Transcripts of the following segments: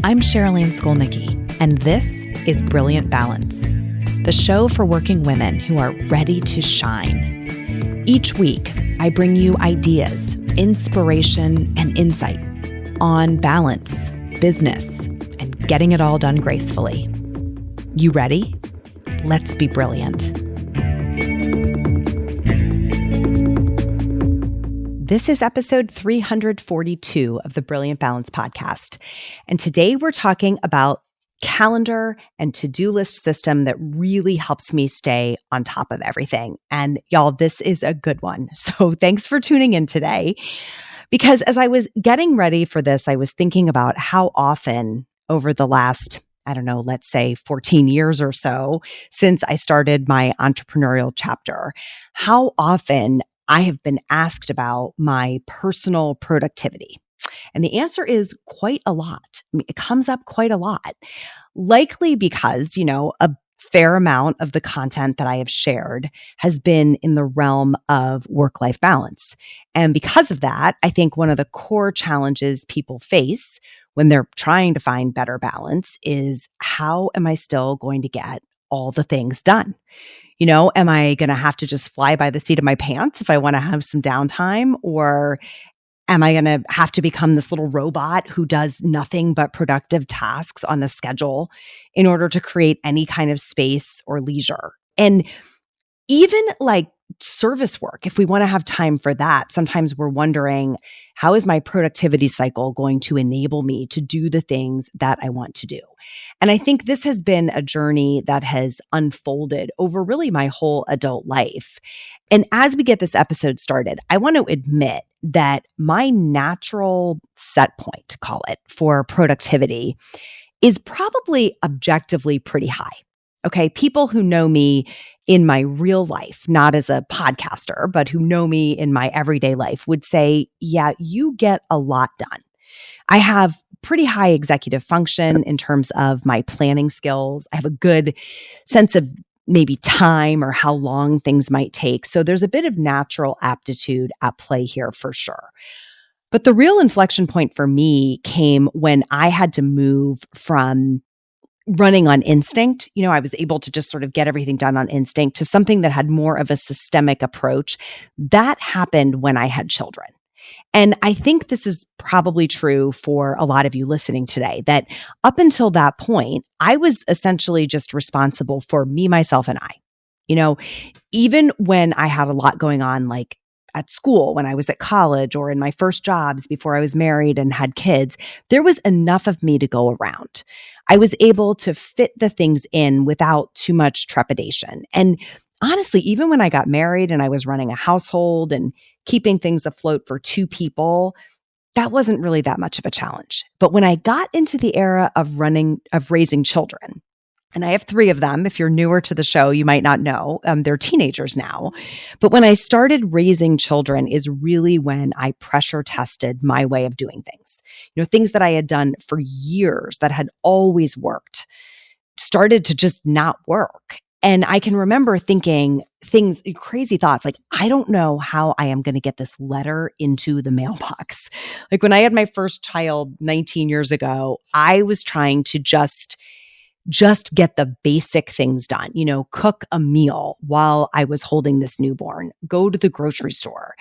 I'm Cherylanne Skolnicki, and this is Brilliant Balance, the show for working women who are ready to shine. Each week, I bring you ideas, inspiration, and insight on balance, business, and getting it all done gracefully. You ready? Let's be brilliant. This is episode 342 of the Brilliant Balance podcast. And today we're talking about calendar and to-do list system that really helps me stay on top of everything. And y'all, this is a good one. So thanks for tuning in today. Because as I was getting ready for this, I was thinking about how often over the last, let's say 14 years or so since I started my entrepreneurial chapter, how often I have been asked about my personal productivity. And the answer is quite a lot. I mean, it comes up quite a lot, likely because, a fair amount of the content that I have shared has been in the realm of work-life balance. And because of that, I think one of the core challenges people face when they're trying to find better balance is, how am I still going to get all the things done? Am I going to have to just fly by the seat of my pants if I want to have some downtime? Or am I going to have to become this little robot who does nothing but productive tasks on a schedule in order to create any kind of space or leisure? And even like service work, if we want to have time for that, sometimes we're wondering, how is my productivity cycle going to enable me to do the things that I want to do? And I think this has been a journey that has unfolded over really my whole adult life. And as we get this episode started, I want to admit that my natural set point, call it, for productivity is probably objectively pretty high. Okay. People who know me in my real life, not as a podcaster, but who know me in my everyday life would say, yeah, you get a lot done. I have pretty high executive function in terms of my planning skills. I have a good sense of maybe time or how long things might take. So there's a bit of natural aptitude at play here for sure. But the real inflection point for me came when I had to move from running on instinct. I was able to just sort of get everything done on instinct to something that had more of a systemic approach. That happened when I had children. And I think this is probably true for a lot of you listening today, that up until that point, I was essentially just responsible for me, myself, and I. Even when I had a lot going on, like at school, when I was at college, or in my first jobs before I was married and had kids, there was enough of me to go around. I was able to fit the things in without too much trepidation. And honestly, even when I got married and I was running a household and keeping things afloat for two people, that wasn't really that much of a challenge. But when I got into the era of raising children, and I have 3 of them. If you're newer to the show, you might not know. They're teenagers now. But when I started raising children is really when I pressure tested my way of doing things. Things that I had done for years that had always worked started to just not work. And I can remember thinking crazy thoughts like, I don't know how I am going to get this letter into the mailbox. Like when I had my first child 19 years ago, I was trying to just get the basic things done, cook a meal while I was holding this newborn, go to the grocery store.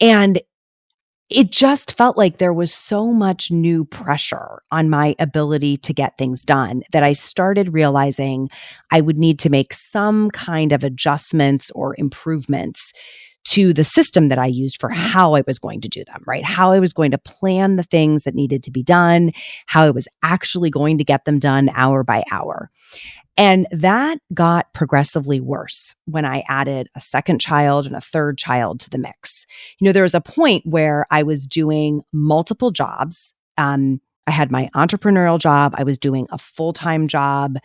And it just felt like there was so much new pressure on my ability to get things done that I started realizing I would need to make some kind of adjustments or improvements to the system that I used for how I was going to do them, right? How I was going to plan the things that needed to be done, how I was actually going to get them done hour by hour. And that got progressively worse when I added a second child and a third child to the mix. There was a point where I was doing multiple jobs. I had my entrepreneurial job. I was doing a full-time job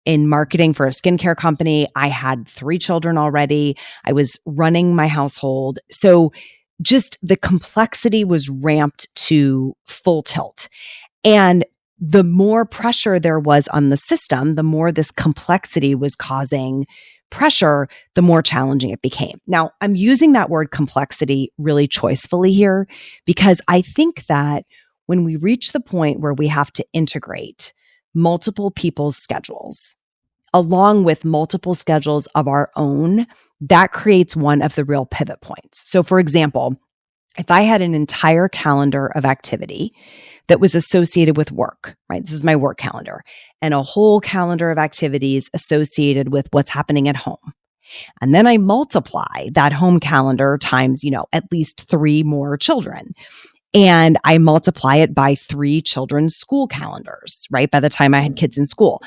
in marketing for a skincare company. I had 3 children already. I was running my household. So just the complexity was ramped to full tilt. And the more pressure there was on the system, the more this complexity was causing pressure, the more challenging it became. Now, I'm using that word complexity really choicefully here because I think that when we reach the point where we have to integrate multiple people's schedules along with multiple schedules of our own, that creates one of the real pivot points. So for example, if I had an entire calendar of activity that was associated with work, right? This is my work calendar, and a whole calendar of activities associated with what's happening at home. And then I multiply that home calendar times, at least 3 more children. And I multiply it by 3 children's school calendars, right? By the time I had kids in school.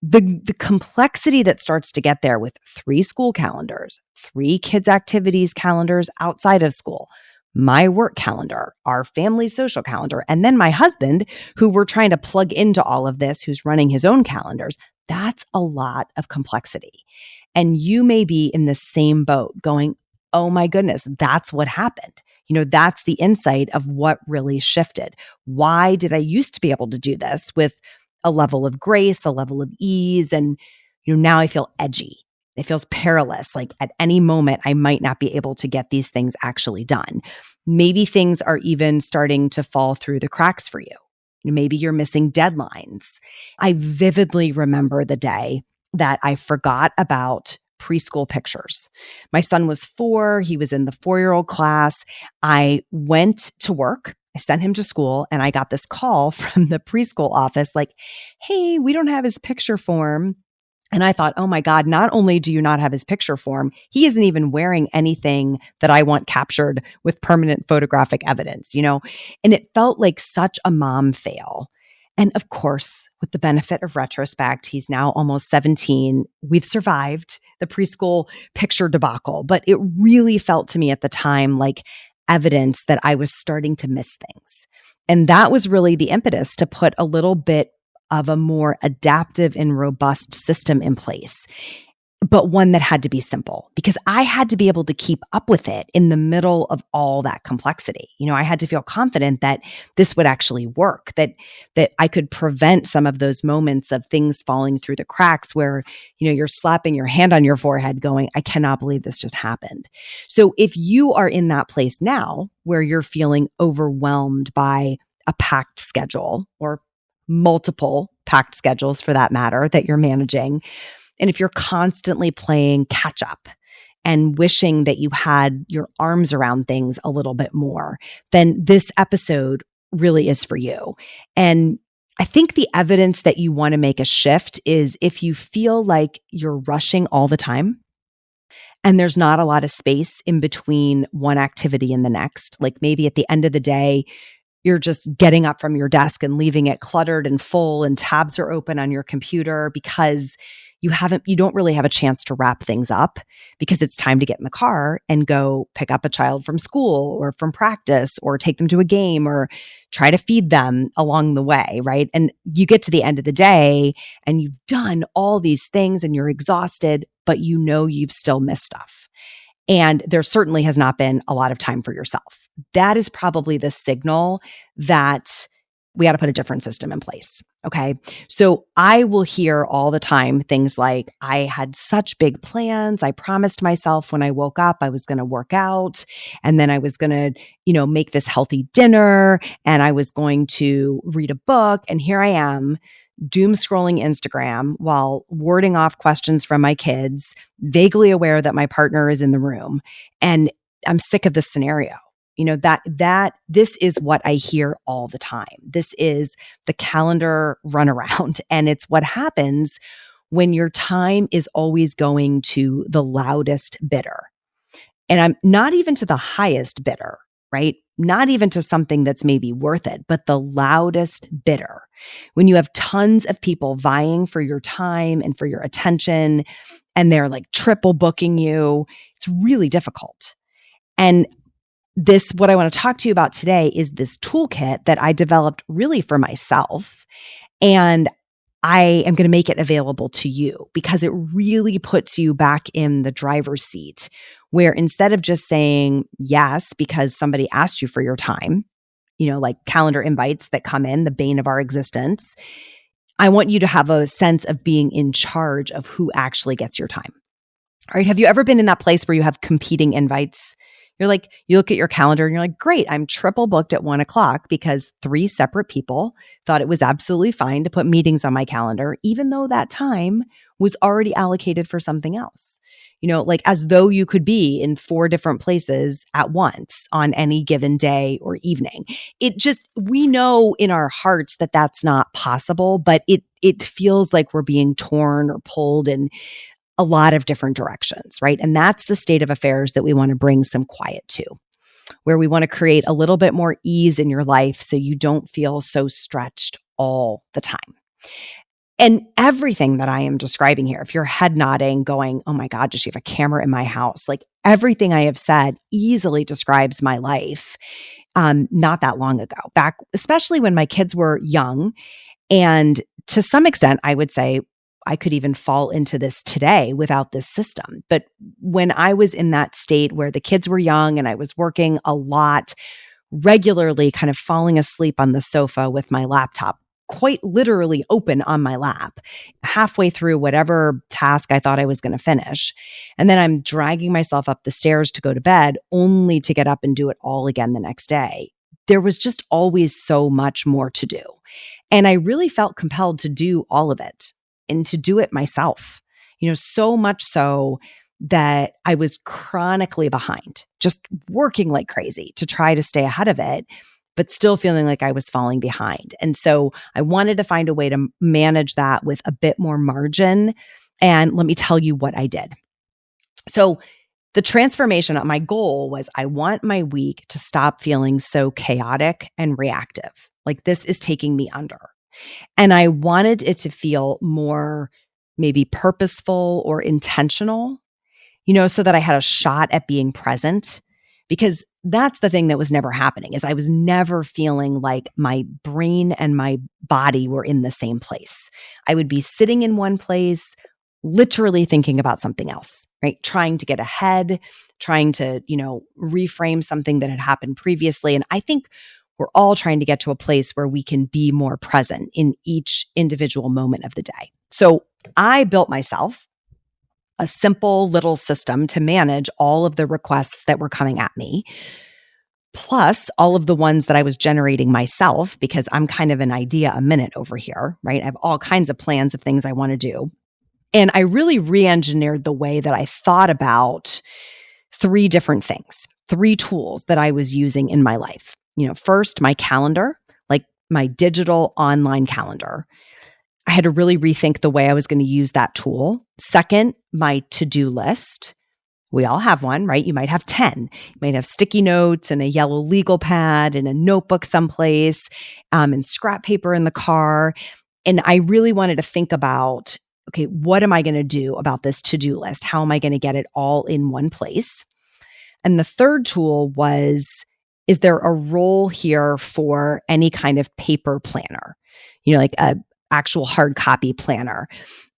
The complexity that starts to get there with 3 school calendars, 3 kids' activities calendars outside of school, my work calendar, our family social calendar, and then my husband, who we're trying to plug into all of this, who's running his own calendars, that's a lot of complexity. And you may be in the same boat going, oh my goodness, that's what happened. That's the insight of what really shifted. Why did I used to be able to do this with a level of grace, a level of ease, and now I feel edgy. It feels perilous. Like at any moment, I might not be able to get these things actually done. Maybe things are even starting to fall through the cracks for you. Maybe you're missing deadlines. I vividly remember the day that I forgot about preschool pictures. My son was 4. He was in the 4-year-old class. I went to work. I sent him to school and I got this call from the preschool office like, hey, we don't have his picture form. And I thought, oh my God, not only do you not have his picture form, he isn't even wearing anything that I want captured with permanent photographic evidence, And it felt like such a mom fail. And of course, with the benefit of retrospect, he's now almost 17. We've survived the preschool picture debacle, but it really felt to me at the time like evidence that I was starting to miss things. And that was really the impetus to put a little bit of a more adaptive and robust system in place, but one that had to be simple because I had to be able to keep up with it in the middle of all that complexity. I had to feel confident that this would actually work, that I could prevent some of those moments of things falling through the cracks where, you're slapping your hand on your forehead going, I cannot believe this just happened. So if you are in that place now where you're feeling overwhelmed by a packed schedule or multiple packed schedules for that matter that you're managing, and if you're constantly playing catch up and wishing that you had your arms around things a little bit more, then this episode really is for you. And I think the evidence that you want to make a shift is if you feel like you're rushing all the time and there's not a lot of space in between one activity and the next, like maybe at the end of the day, you're just getting up from your desk and leaving it cluttered and full and tabs are open on your computer because you don't really have a chance to wrap things up because it's time to get in the car and go pick up a child from school or from practice or take them to a game or try to feed them along the way, right? And you get to the end of the day and you've done all these things and you're exhausted, but you've still missed stuff. And there certainly has not been a lot of time for yourself. That is probably the signal that we got to put a different system in place. Okay. So I will hear all the time things like, I had such big plans. I promised myself when I woke up, I was going to work out and then I was going to, make this healthy dinner and I was going to read a book. And here I am doom scrolling Instagram while warding off questions from my kids, vaguely aware that my partner is in the room. And I'm sick of this scenario. That this is what I hear all the time. This is the calendar runaround. And it's what happens when your time is always going to the loudest bidder. And I'm not even to the highest bidder, right? Not even to something that's maybe worth it, but the loudest bidder. When you have tons of people vying for your time and for your attention, and they're like triple booking you, it's really difficult. And what I want to talk to you about today is this toolkit that I developed really for myself. And I am going to make it available to you because it really puts you back in the driver's seat where instead of just saying yes because somebody asked you for your time, like calendar invites that come in, the bane of our existence, I want you to have a sense of being in charge of who actually gets your time. All right. Have you ever been in that place where you have competing invites? You look at your calendar and you're like, great, I'm triple booked at 1:00 because 3 separate people thought it was absolutely fine to put meetings on my calendar, even though that time was already allocated for something else. As though you could be in 4 different places at once on any given day or evening. We know in our hearts that that's not possible, but it feels like we're being torn or pulled in a lot of different directions, right? And that's the state of affairs that we want to bring some quiet to, where we want to create a little bit more ease in your life so you don't feel so stretched all the time. And everything that I am describing here, if you're head nodding, going, oh my God, does she have a camera in my house? Like everything I have said easily describes my life not that long ago, back, especially when my kids were young. And to some extent, I would say I could even fall into this today without this system. But when I was in that state where the kids were young and I was working a lot, regularly kind of falling asleep on the sofa with my laptop quite literally open on my lap, halfway through whatever task I thought I was going to finish. And then I'm dragging myself up the stairs to go to bed only to get up and do it all again the next day. There was just always so much more to do. And I really felt compelled to do all of it and to do it myself, so much so that I was chronically behind, just working like crazy to try to stay ahead of it, but still feeling like I was falling behind. And so I wanted to find a way to manage that with a bit more margin. And let me tell you what I did. So the transformation, my goal was I want my week to stop feeling so chaotic and reactive. Like this is taking me under. And I wanted it to feel more maybe purposeful or intentional, so that I had a shot at being present, because that's the thing that was never happening is I was never feeling like my brain and my body were in the same place. I would be sitting in one place, literally thinking about something else, right? Trying to get ahead, trying to, reframe something that had happened previously. And I think we're all trying to get to a place where we can be more present in each individual moment of the day. So I built myself a simple little system to manage all of the requests that were coming at me, plus all of the ones that I was generating myself, because I'm kind of an idea a minute over here, right? I have all kinds of plans of things I want to do. And I really re-engineered the way that I thought about 3 different things, 3 tools that I was using in my life. First, my calendar, like my digital online calendar. I had to really rethink the way I was going to use that tool. Second, my to-do list. We all have one, right? You might have 10. You might have sticky notes and a yellow legal pad and a notebook someplace, and scrap paper in the car. And I really wanted to think about, okay, what am I going to do about this to-do list? How am I going to get it all in one place? And the third tool was, is there a role here for any kind of paper planner? Like a actual hard copy planner.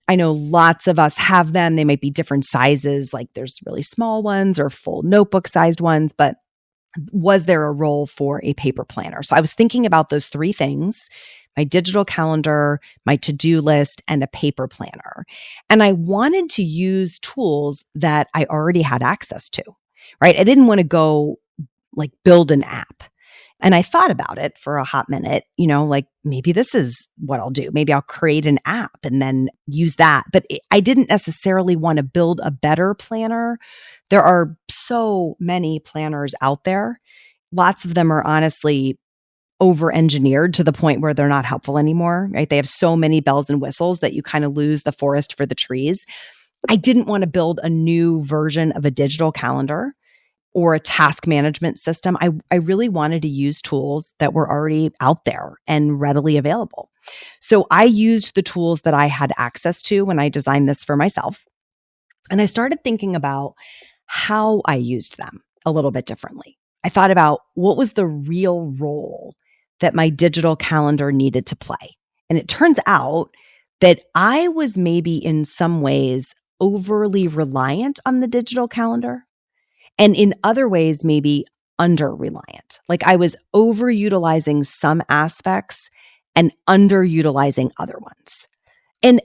I know lots of us have them. They might be different sizes, like there's really small ones or full notebook sized ones, but was there a role for a paper planner? So I was thinking about those 3 things, my digital calendar, my to-do list, and a paper planner. And I wanted to use tools that I already had access to, right? I didn't want to go like build an app. And I thought about it for a hot minute, like maybe this is what I'll do. Maybe I'll create an app and then use that. But I didn't necessarily want to build a better planner. There are so many planners out there. Lots of them are honestly over-engineered to the point where they're not helpful anymore, right? They have so many bells and whistles that you kind of lose the forest for the trees. I didn't want to build a new version of a digital calendar or a task management system. I really wanted to use tools that were already out there and readily available. So I used the tools that I had access to when I designed this for myself. And I started thinking about how I used them a little bit differently. I thought about what was the real role that my digital calendar needed to play. And it turns out that I was maybe in some ways overly reliant on the digital calendar. And in other ways, maybe under-reliant. Like I was overutilizing some aspects and underutilizing other ones. And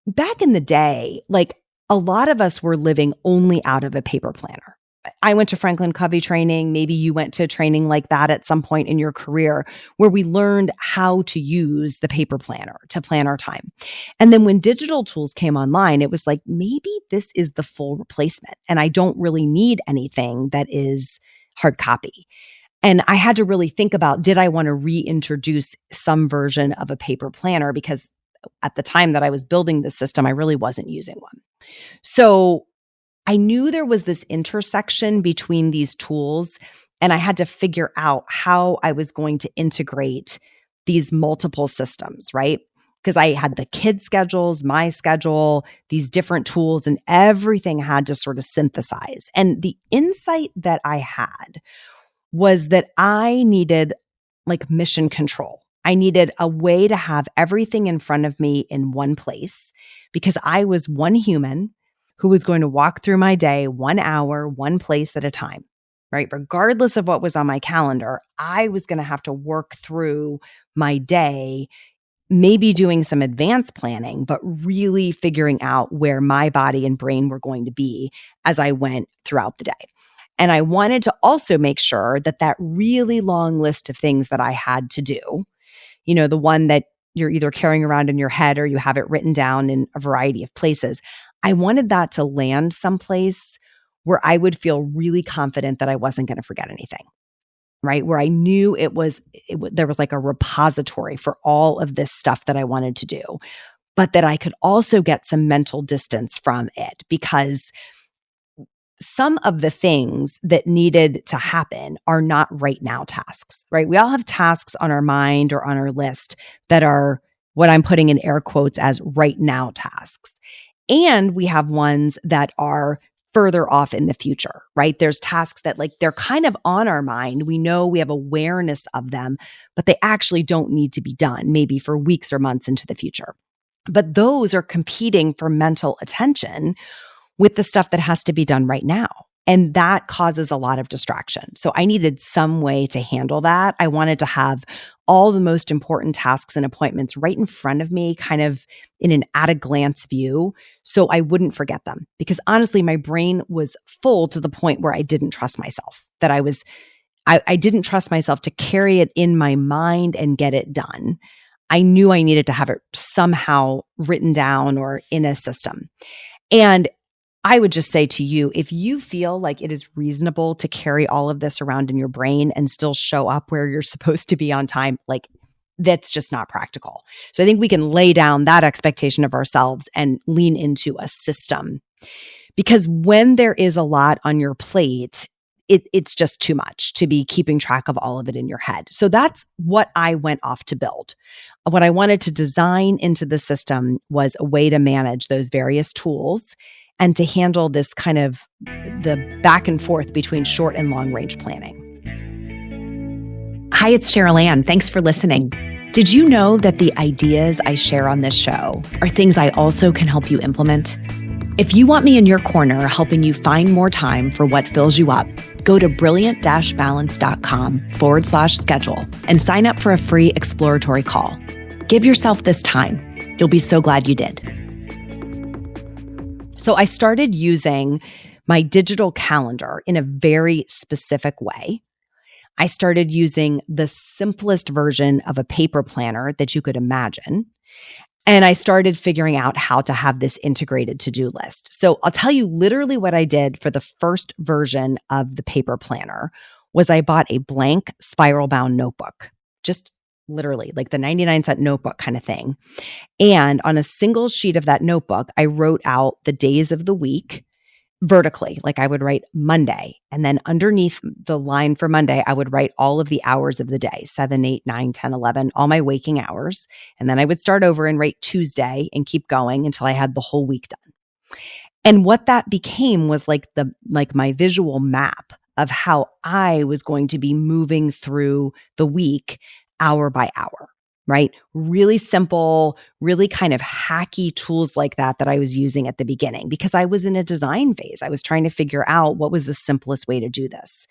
back in the day, like a lot of us were living only out of a paper planner. I went to Franklin Covey training. Maybe you went to training like that at some point in your career where we learned how to use the paper planner to plan our time. And then when digital tools came online, it was like, maybe this is the full replacement and I don't really need anything that is hard copy. And I had to really think about, did I want to reintroduce some version of a paper planner? Because at the time that I was building the system, I really wasn't using one. So I knew there was this intersection between these tools, and I had to figure out how I was going to integrate these multiple systems, right? Because I had the kids' schedules, my schedule, these different tools, and everything had to sort of synthesize. And the insight that I had was that I needed like mission control. I needed a way to have everything in front of me in one place because I was one human who was going to walk through my day 1 hour, one place at a time, right? Regardless of what was on my calendar, I was going to have to work through my day, maybe doing some advanced planning, but really figuring out where my body and brain were going to be as I went throughout the day. And I wanted to also make sure that that really long list of things that I had to do, you know, the one that you're either carrying around in your head or you have it written down in a variety of places, I wanted that to land someplace where I would feel really confident that I wasn't going to forget anything, right? Where I knew there was like a repository for all of this stuff that I wanted to do, but that I could also get some mental distance from it because some of the things that needed to happen are not right now tasks, right? We all have tasks on our mind or on our list that are what I'm putting in air quotes as right now tasks. And we have ones that are further off in the future, right? There's tasks that like they're kind of on our mind. We know we have awareness of them, but they actually don't need to be done maybe for weeks or months into the future. But those are competing for mental attention with the stuff that has to be done right now. And that causes a lot of distraction. So I needed some way to handle that. I wanted to have all the most important tasks and appointments right in front of me, kind of in an at a glance view, so I wouldn't forget them. Because honestly, my brain was full to the point where I didn't trust myself, that I didn't trust myself to carry it in my mind and get it done. I knew I needed to have it somehow written down or in a system. And I would just say to you, if you feel like it is reasonable to carry all of this around in your brain and still show up where you're supposed to be on time, like that's just not practical. So I think we can lay down that expectation of ourselves and lean into a system. Because when there is a lot on your plate, it's just too much to be keeping track of all of it in your head. So that's what I went off to build. What I wanted to design into the system was a way to manage those various tools and to handle this kind of the back and forth between short and long range planning. Hi, it's Cherylanne. Thanks for listening. Did you know that the ideas I share on this show are things I also can help you implement? If you want me in your corner helping you find more time for what fills you up, go to brilliant-balance.com/schedule and sign up for a free exploratory call. Give yourself this time. You'll be so glad you did. So I started using my digital calendar in a very specific way. I started using the simplest version of a paper planner that you could imagine. And I started figuring out how to have this integrated to-do list. So I'll tell you literally what I did for the first version of the paper planner was I bought a blank spiral bound notebook, just literally like the 99-cent notebook kind of thing. And on a single sheet of that notebook, I wrote out the days of the week vertically. Like I would write Monday, and then underneath the line for Monday, I would write all of the hours of the day, 7, 8, 9, 10, 11, all my waking hours. And then I would start over and write Tuesday and keep going until I had the whole week done. And what that became was like my visual map of how I was going to be moving through the week hour by hour, right? Really simple, really kind of hacky tools like that I was using at the beginning because I was in a design phase. I was trying to figure out what was the simplest way to do this.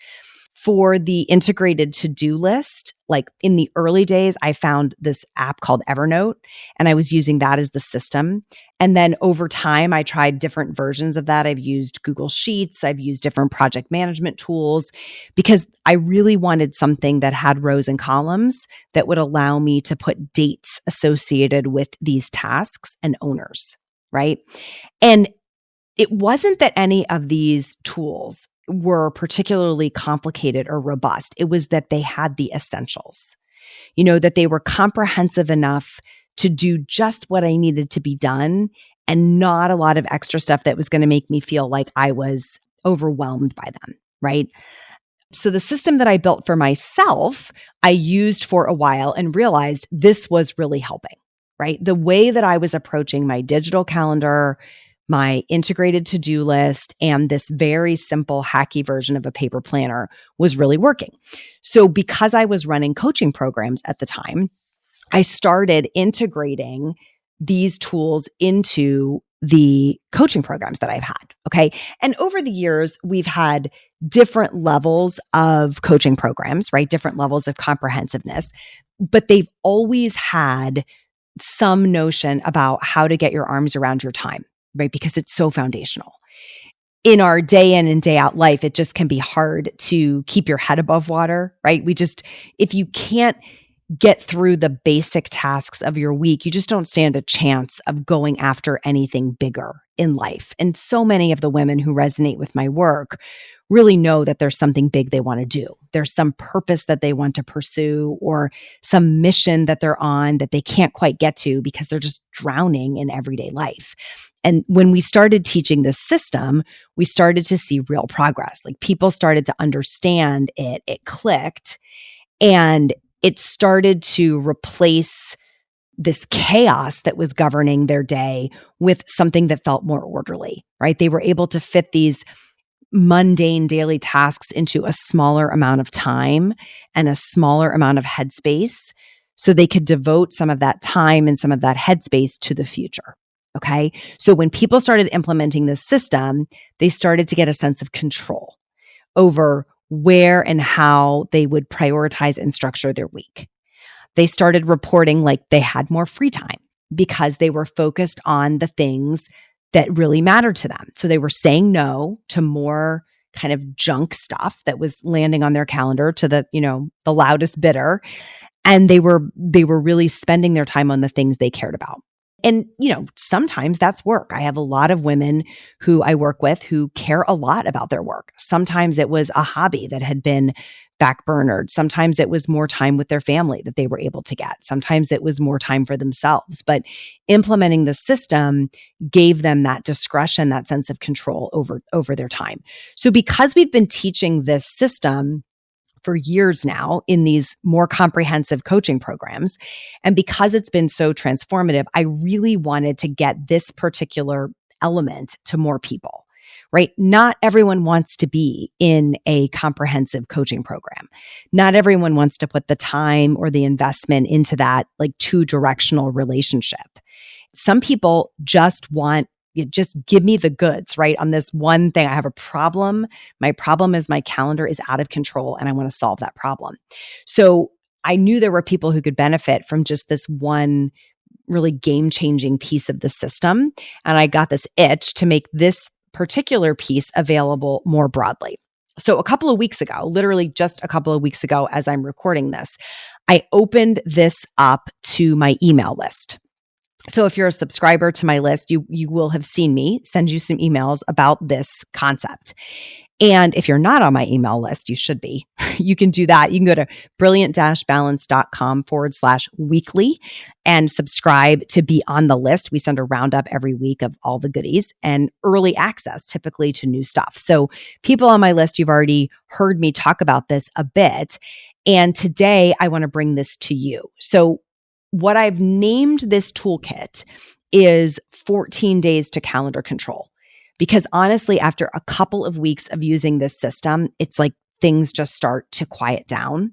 For the integrated to-do list, like in the early days, I found this app called Evernote, and I was using that as the system. And then over time, I tried different versions of that. I've used Google Sheets. I've used different project management tools because I really wanted something that had rows and columns that would allow me to put dates associated with these tasks and owners, right? And it wasn't that any of these tools were particularly complicated or robust. It was that they had the essentials, that they were comprehensive enough to do just what I needed to be done and not a lot of extra stuff that was going to make me feel like I was overwhelmed by them, right? So the system that I built for myself, I used for a while and realized this was really helping, right? The way that I was approaching my digital calendar, my integrated to-do list, and this very simple hacky version of a paper planner was really working. So because I was running coaching programs at the time, I started integrating these tools into the coaching programs that I've had. Okay. And over the years, we've had different levels of coaching programs, right? Different levels of comprehensiveness, but they've always had some notion about how to get your arms around your time, right? Because it's so foundational. In our day in and day out life, it just can be hard to keep your head above water, right? If you can't get through the basic tasks of your week, you just don't stand a chance of going after anything bigger in life. And so many of the women who resonate with my work really know that there's something big they want to do. There's some purpose that they want to pursue or some mission that they're on that they can't quite get to because they're just drowning in everyday life. And when we started teaching this system, we started to see real progress. Like people started to understand it, it clicked, and it started to replace this chaos that was governing their day with something that felt more orderly, right? They were able to fit these mundane daily tasks into a smaller amount of time and a smaller amount of headspace so they could devote some of that time and some of that headspace to the future. Okay. So when people started implementing this system, they started to get a sense of control over where and how they would prioritize and structure their week. They started reporting like they had more free time because they were focused on the things that really mattered to them. So they were saying no to more kind of junk stuff that was landing on their calendar to the loudest bidder. And they were really spending their time on the things they cared about. And, sometimes that's work. I have a lot of women who I work with who care a lot about their work. Sometimes it was a hobby that had been backburnered. Sometimes it was more time with their family that they were able to get. Sometimes it was more time for themselves. But implementing the system gave them that discretion, that sense of control over their time. So because we've been teaching this system for years now in these more comprehensive coaching programs, and because it's been so transformative, I really wanted to get this particular element to more people, right? Not everyone wants to be in a comprehensive coaching program. Not everyone wants to put the time or the investment into that like two-directional relationship. Some people just want just give me the goods, right? On this one thing, I have a problem. My problem is my calendar is out of control and I want to solve that problem. So I knew there were people who could benefit from just this one really game-changing piece of the system. And I got this itch to make this particular piece available more broadly. So a couple of weeks ago, literally just a couple of weeks ago, as I'm recording this, I opened this up to my email list. So if you're a subscriber to my list, you will have seen me send you some emails about this concept. And if you're not on my email list, you should be. You can do that. You can go to brilliant-balance.com/weekly and subscribe to be on the list. We send a roundup every week of all the goodies and early access typically to new stuff. So people on my list, you've already heard me talk about this a bit. And today I want to bring this to you. So what I've named this toolkit is 14 days to calendar control. Because honestly, after a couple of weeks of using this system, it's like things just start to quiet down.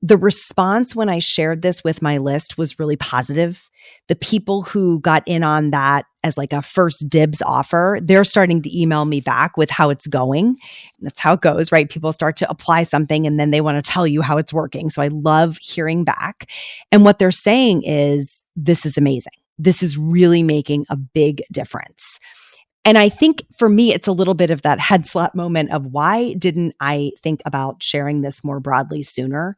The response when I shared this with my list was really positive. The people who got in on that as like a first dibs offer, they're starting to email me back with how it's going. That's how it goes, right? People start to apply something and then they want to tell you how it's working. So I love hearing back. And what they're saying is, this is amazing. This is really making a big difference. And I think for me, it's a little bit of that head slap moment of why didn't I think about sharing this more broadly sooner?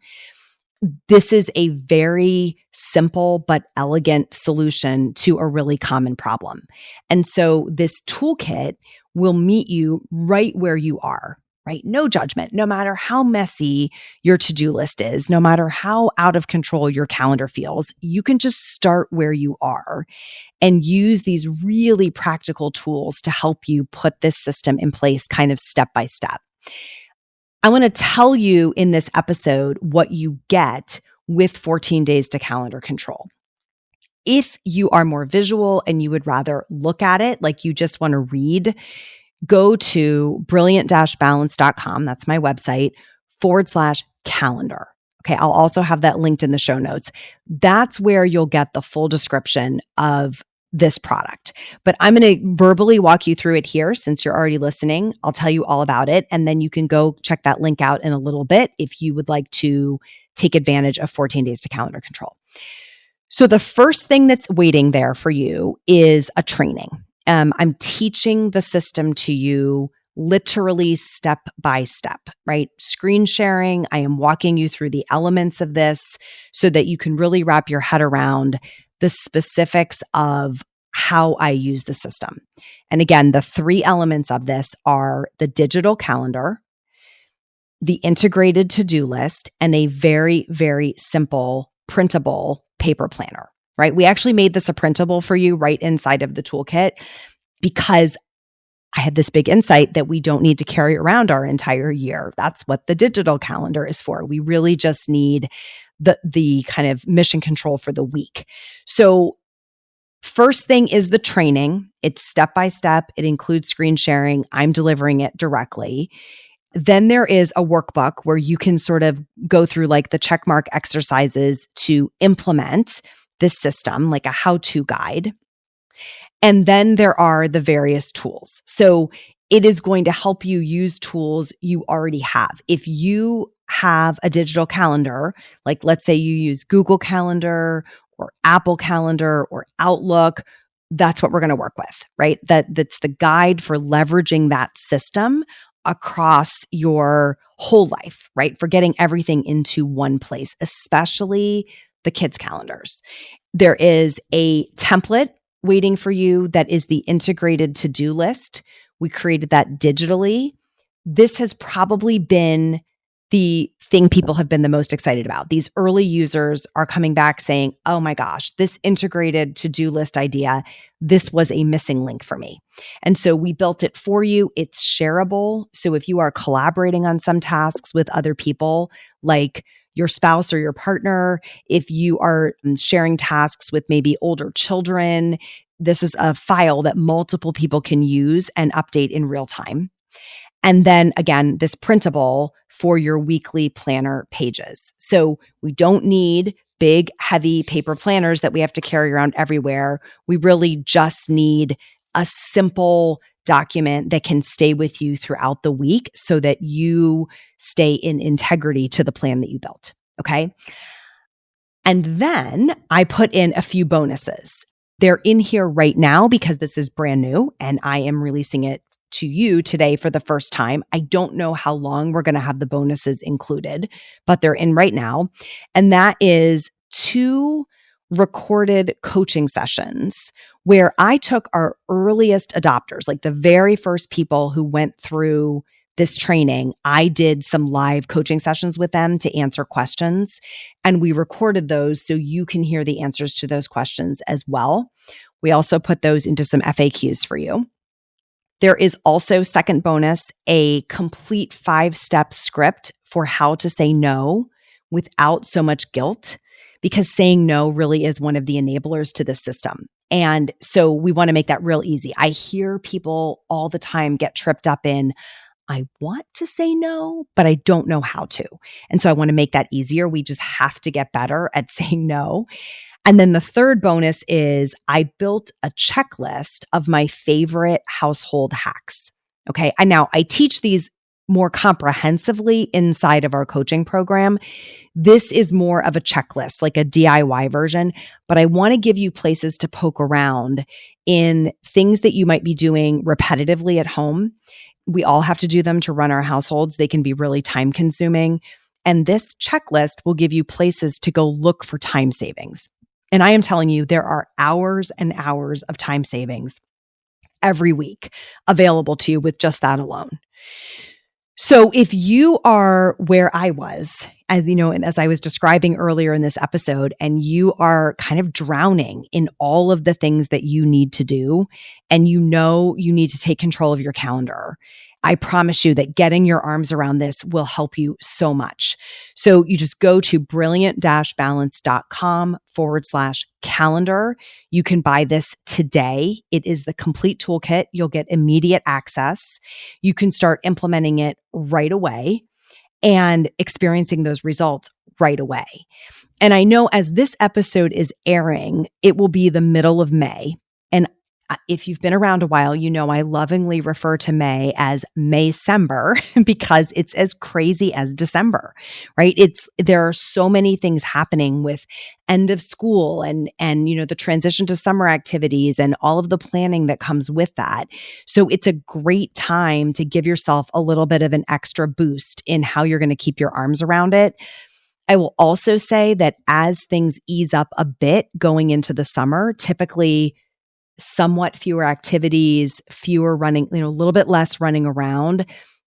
This is a very simple but elegant solution to a really common problem. And so this toolkit will meet you right where you are, right? No judgment, no matter how messy your to-do list is, no matter how out of control your calendar feels, you can just start where you are and use these really practical tools to help you put this system in place kind of step by step. I want to tell you in this episode what you get with 14 days to calendar control. If you are more visual and you would rather look at it, like you just want to read, go to brilliant-balance.com. That's my website /calendar. Okay. I'll also have that linked in the show notes. That's where you'll get the full description of this product. But I'm going to verbally walk you through it here since you're already listening. I'll tell you all about it. And then you can go check that link out in a little bit if you would like to take advantage of 14 days to calendar control. So the first thing that's waiting there for you is a training. I'm teaching the system to you literally step by step, right? Screen sharing. I am walking you through the elements of this so that you can really wrap your head around the specifics of how I use the system. And again, the three elements of this are the digital calendar, the integrated to-do list, and a very, very simple printable paper planner, right? We actually made this a printable for you right inside of the toolkit because I had this big insight that we don't need to carry around our entire year. That's what the digital calendar is for. We really just need the kind of mission control for the week. So first thing is the training. It's step by step. It includes screen sharing. I'm delivering it directly. Then there is a workbook where you can sort of go through like the checkmark exercises to implement this system, like a how-to guide. And then there are the various tools. So it is going to help you use tools you already have. If you have a digital calendar, like let's say you use Google Calendar or Apple Calendar or Outlook, that's what we're going to work with, right? That's the guide for leveraging that system across your whole life, right? For getting everything into one place, especially the kids' calendars. There is a template waiting for you that is the integrated to-do list. We created that digitally. This has probably been the thing people have been the most excited about. These early users are coming back saying, oh my gosh, this integrated to-do list idea, this was a missing link for me. And so we built it for you. It's shareable. So if you are collaborating on some tasks with other people, like your spouse or your partner, if you are sharing tasks with maybe older children, this is a file that multiple people can use and update in real time. And then again, this printable for your weekly planner pages. So we don't need big, heavy paper planners that we have to carry around everywhere. We really just need a simple document that can stay with you throughout the week so that you stay in integrity to the plan that you built. Okay. And then I put in a few bonuses. They're in here right now because this is brand new and I am releasing it to you today for the first time. I don't know how long we're going to have the bonuses included, but they're in right now. And that is 2 recorded coaching sessions where I took our earliest adopters, like the very first people who went through this training. I did some live coaching sessions with them to answer questions, and we recorded those so you can hear the answers to those questions as well. We also put those into some FAQs for you. There is also, second bonus, a complete 5-step script for how to say no without so much guilt, because saying no really is one of the enablers to the system. And so we want to make that real easy. I hear people all the time get tripped up in, I want to say no, but I don't know how to. And so I want to make that easier. We just have to get better at saying no. And then the third bonus is I built a checklist of my favorite household hacks. Okay. And now I teach these more comprehensively inside of our coaching program. This is more of a checklist, like a DIY version, but I want to give you places to poke around in things that you might be doing repetitively at home. We all have to do them to run our households. They can be really time consuming. And this checklist will give you places to go look for time savings. And I am telling you, there are hours and hours of time savings every week available to you with just that alone. So if you are where I was, as you know, and as I was describing earlier in this episode, and you are kind of drowning in all of the things that you need to do, and you know you need to take control of your calendar, I promise you that getting your arms around this will help you so much. So you just go to brilliant-balance.com/calendar. You can buy this today. It is the complete toolkit. You'll get immediate access. You can start implementing it right away and experiencing those results right away. And I know as this episode is airing, it will be the middle of May. And if you've been around a while, you know I lovingly refer to May as Maycember because it's as crazy as December, right? There are so many things happening with end of school and you know the transition to summer activities and all of the planning that comes with that. So it's a great time to give yourself a little bit of an extra boost in how you're going to keep your arms around it. I will also say that as things ease up a bit going into the summer, typically somewhat fewer activities, fewer running, a little bit less running around.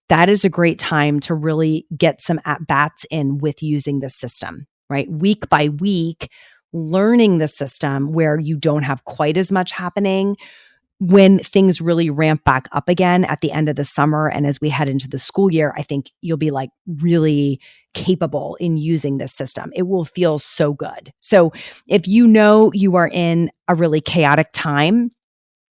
That is a great time to really get some at-bats in with using this system, right? Week by week, learning the system where you don't have quite as much happening. When things really ramp back up again at the end of the summer and as we head into the school year, I think you'll be like really capable in using this system. It will feel so good. So if you know you are in a really chaotic time,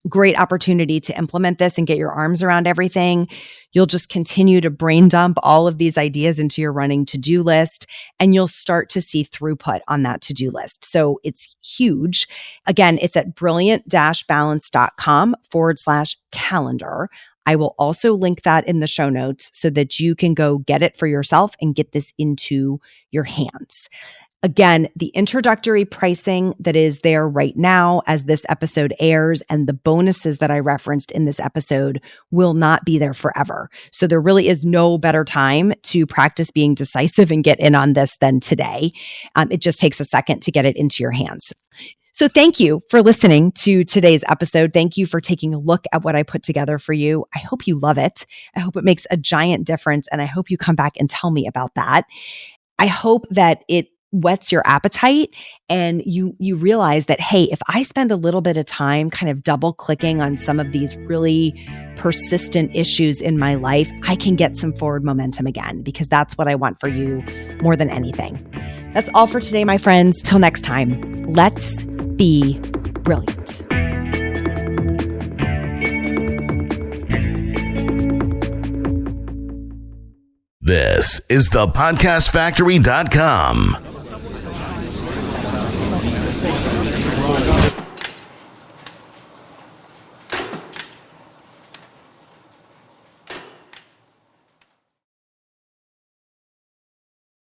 great opportunity to implement this and get your arms around everything. You'll just continue to brain dump all of these ideas into your running to-do list, and you'll start to see throughput on that to-do list. So it's huge. Again, it's at brilliant-balance.com/calendar. I will also link that in the show notes so that you can go get it for yourself and get this into your hands. Again, the introductory pricing that is there right now as this episode airs and the bonuses that I referenced in this episode will not be there forever. So there really is no better time to practice being decisive and get in on this than today. It just takes a second to get it into your hands. So thank you for listening to today's episode. Thank you for taking a look at what I put together for you. I hope you love it. I hope it makes a giant difference, and I hope you come back and tell me about that. I hope that it whets your appetite and you realize that, hey, if I spend a little bit of time kind of double clicking on some of these really persistent issues in my life, I can get some forward momentum again, because that's what I want for you more than anything. That's all for today, my friends. Till next time, let's be brilliant. This is the podcastfactory.com.